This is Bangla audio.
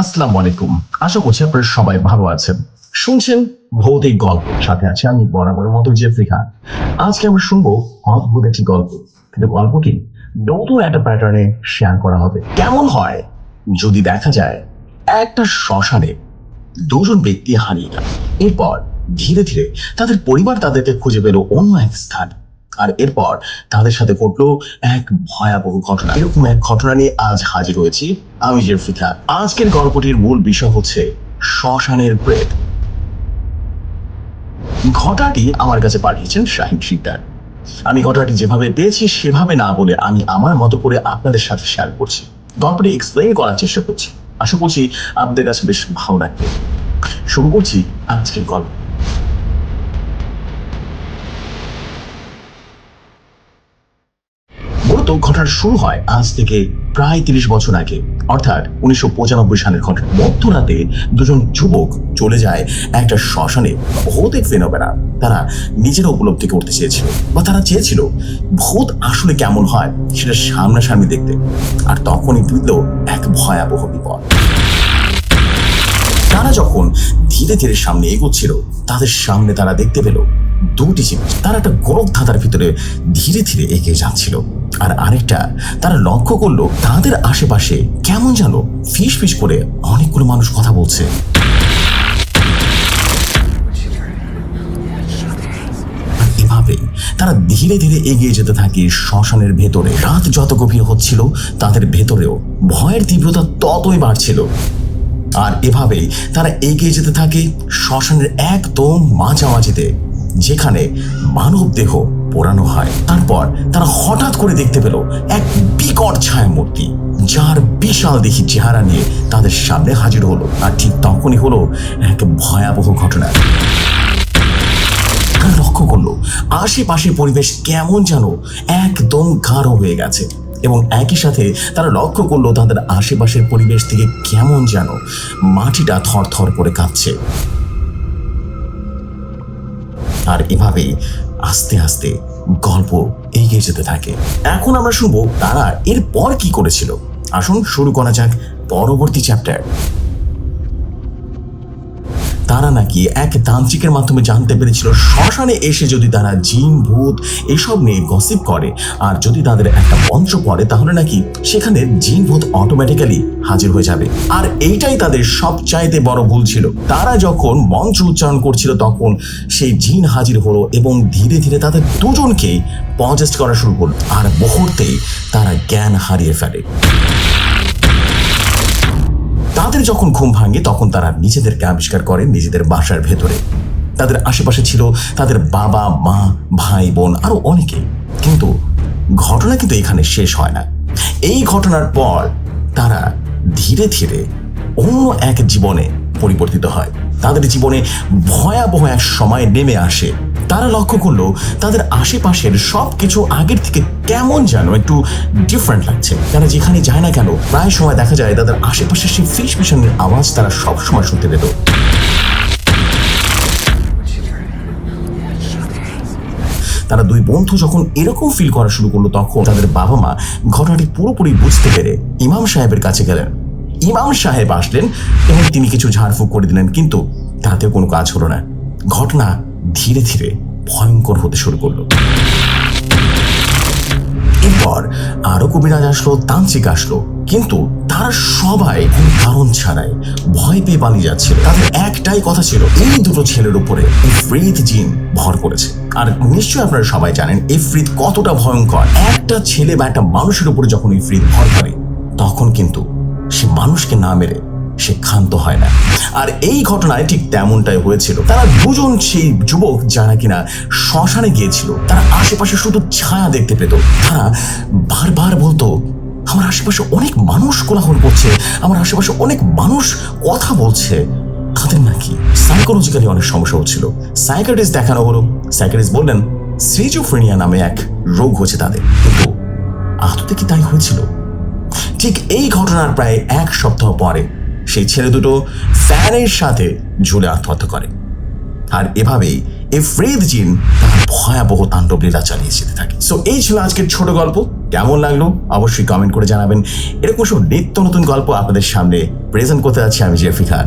আসসালামু আলাইকুম। আশা করছি আপনারা সবাই ভালো আছেন। শুনছেন ভৌতিক গল্প, সাথে আছে আমি বরাবরের মতো জেফরি খান। আজকে আমরা শুনবো অদ্ভুত একটি গল্প, কিন্তু গল্পটি নতুন একটা প্যাটার্নে শেয়ার করা হবে। কেমন হয় যদি দেখা যায় একটা শ্মশানে দুজন ব্যক্তি হারিয়ে গেল, এরপর ধীরে ধীরে তাদের পরিবার তাদেরকে খুঁজে পেল অন্য এক স্থান, আর এরপর তাদের সাথে ঘটলো এক ভয়াবহ ঘটনা। এরকম এক ঘটনা নিয়ে আজ হাজির হয়েছি আমি জেফরি খান। আজকের গল্পটির মূল বিষয় হচ্ছে শ্মশানের প্রেত। ঘটনাটি আমার কাছে পাঠিয়েছেন শাহিন শিকদার। আমি ঘটনাটি যেভাবে পেয়েছি সেভাবে না বলে আমি আমার মতো করে আপনাদের সাথে শেয়ার করছি, গল্পটি এক্সপ্লেইন করার চেষ্টা করছি। আশা করছি আপনাদের কাছে বেশ ভালো লাগবে। শুরু করছি আজকের গল্প। মূলত ঘটনা শুরু হয় আজ থেকে প্রায় 30 বছর আগে, অর্থাৎ 1995 সালের ঘটনা। মধ্যরাতে দুজন যুবক চলে যায় একটা শ্মশানে। ভৌতিক ফেনোমেনা তারা নিজেরা উপলব্ধি করতে চেয়েছিল, বা তারা চেয়েছিল ভূত আসলে কেমন হয় সেটা সামনাসামনি দেখতে। আর তখনই বিঁধল এক ভয়াবহ বিপদ। তারা যখন ধীরে ধীরে সামনে এগোচ্ছিল, তাদের সামনে তারা দেখতে পেল দুটি জিনিস। তারা একটা গোলক ধাঁধার ভিতরে ধীরে ধীরে এগিয়ে যাচ্ছিল, আর আরেকটা তারা লক্ষ্য করলো তাদের আশেপাশে কেমন যেন ফিস ফিস করে অনেকগুলো মানুষ কথা বলছে। এভাবে তারা ধীরে ধীরে এগিয়ে যেতে থাকে শ্মশানের ভেতরে। রাত যত গভীর হচ্ছিল তাদের ভেতরেও ভয়ের তীব্রতা ততই বাড়ছিল। আর এভাবেই তারা এগিয়ে যেতে থাকে শ্মশানের একদম মাঝামাঝিতে, যেখানে মানব দেহ পোড়ানো হয়। তারপর তারা হঠাৎ করে দেখতে পেল এক বিকট ছায়া মূর্তি, যার বিশাল দেখি চেহারা নিয়ে তাদের সামনে হাজির হলো। আর ঠিক তখনই হলো এক ভয়াবহ ঘটনা। তারা লক্ষ্য করলো আশেপাশের পরিবেশ কেমন যেন একদম গাঢ় হয়ে গেছে, এবং একই সাথে তারা লক্ষ্য করলো তাদের আশেপাশের পরিবেশ থেকে কেমন যেন মাটিটা থরথর করে কাঁপছে। আর এভাবেই আস্তে আস্তে গল্প এগিয়ে যেতে থাকে। এখন আমরা শুনবো তারা এরপর কি করেছিল। আসুন শুরু করা যাক পরবর্তী চ্যাপ্টার। তারা নাকি এক তান্ত্রিকের মাধ্যমে জানতে পেরেছিল শ্মশানে এসে যদি তারা জিন ভূত এসব নিয়ে গসিপ করে, আর যদি তাদের একটা মন্ত্র পড়ে, তাহলে নাকি সেখানে জিন ভূত অটোমেটিক্যালি হাজির হয়ে যাবে। আর এইটাই তাদের সবচাইতে বড় ভুল ছিল। তারা যখন মন্ত্র উচ্চারণ করছিল তখন সেই জিন হাজির হলো এবং ধীরে ধীরে তাদের দুজনকে পজেস্ট করা শুরু করলো, আর মুহূর্তেই তারা জ্ঞান হারিয়ে ফেলে। তাদের যখন ঘুম ভাঙে তখন তারা নিজেদেরকে আবিষ্কার করে নিজেদের বাসার ভেতরে। তাদের আশেপাশে ছিল তাদের বাবা মা ভাই বোন আরো অনেকে। কিন্তু ঘটনা কিন্তু এখানে শেষ হয় না। এই ঘটনার পর তারা ধীরে ধীরে অন্য এক জীবনে পরিবর্তিত হয়। তাদের জীবনে ভয়াবহ এক সময় নেমে আসে। তারা লক্ষ্য করলো তাদের আশেপাশের সবকিছু আগের থেকে কেমন যেন একটু ডিফারেন্ট লাগছে। তারা যেখানে যায় না কেন প্রায় সময় দেখা যায় তাদের আশেপাশের সেই ফিস ফিসানের আওয়াজ তারা সব সময় শুনতে পেত। তারা দুই বন্ধু যখন এরকম ফিল করা শুরু করলো, তখন তাদের বাবা মা ঘটনাটি পুরোপুরি বুঝতে পেরে ইমাম সাহেবের কাছে গেলেন। ইমাম সাহেব আসলেন এবং তিনি কিছু ঝাড়ফুঁক করে দিলেন, কিন্তু তাতেও কোনো কাজ হলো না। ঘটনা ধীরে ধীরে ভয়ঙ্কর হতে শুরু করলো। এরপর আরো কবিরাজ আসলো, তান্ত্রিক আসলো, কিন্তু তারা সবাই কারণ ছাড়াই ভয় পেয়ে পালিয়ে যাচ্ছিল। তাদের একটাই কথা ছিল, এই দুটো ছেলের উপরে ইফরিত জিন ভর করেছে। আর নিশ্চয়ই আপনারা সবাই জানেন ইফরিত কতটা ভয়ঙ্কর। একটা ছেলে বা একটা মানুষের উপরে যখন ইফরিত ভর করে, তখন কিন্তু সে মানুষকে না মেরে সে ক্ষান্ত হয় না। আর এই ঘটনায় ঠিক তেমনটাই হয়েছিল। তারা দুজন সেই যুবক যারা কিনা শ্মশানে গিয়েছিল, তারা আশেপাশে শুধু ছায়া দেখতে পেত। তারা বারবার বলতো, আমার আশেপাশে অনেক মানুষ কোলাহল করছে, আমার আশেপাশে অনেক মানুষ কথা বলছে। তাদের নাকি সাইকোলজিক্যালি অনেক সমস্যা হচ্ছিল। সাইকিয়াট্রিস্ট দেখানো হলো। সাইকিয়াট্রিস্ট বললেন স্কিজোফ্রেনিয়া নামে এক রোগ হচ্ছে তাদের। কিন্তু আদতে কি তাই হয়েছিল? ঠিক এই ঘটনার প্রায় এক সপ্তাহ পরে সেই ছেলে দুটো ফ্যানের সাথে ঝুলে আত্মহত্যা করে। আর এভাবেই ইফরিত জিন তার ভয়াবহ তাণ্ডব লীলা চালিয়ে যেতে থাকে। সো এই ছিল আজকের ছোট গল্প। কেমন লাগলো অবশ্যই কমেন্ট করে জানাবেন। এরকম সব নিত্য নতুন গল্প আপনাদের সামনে প্রেজেন্ট করতে যাচ্ছি আমি জেফরি খান।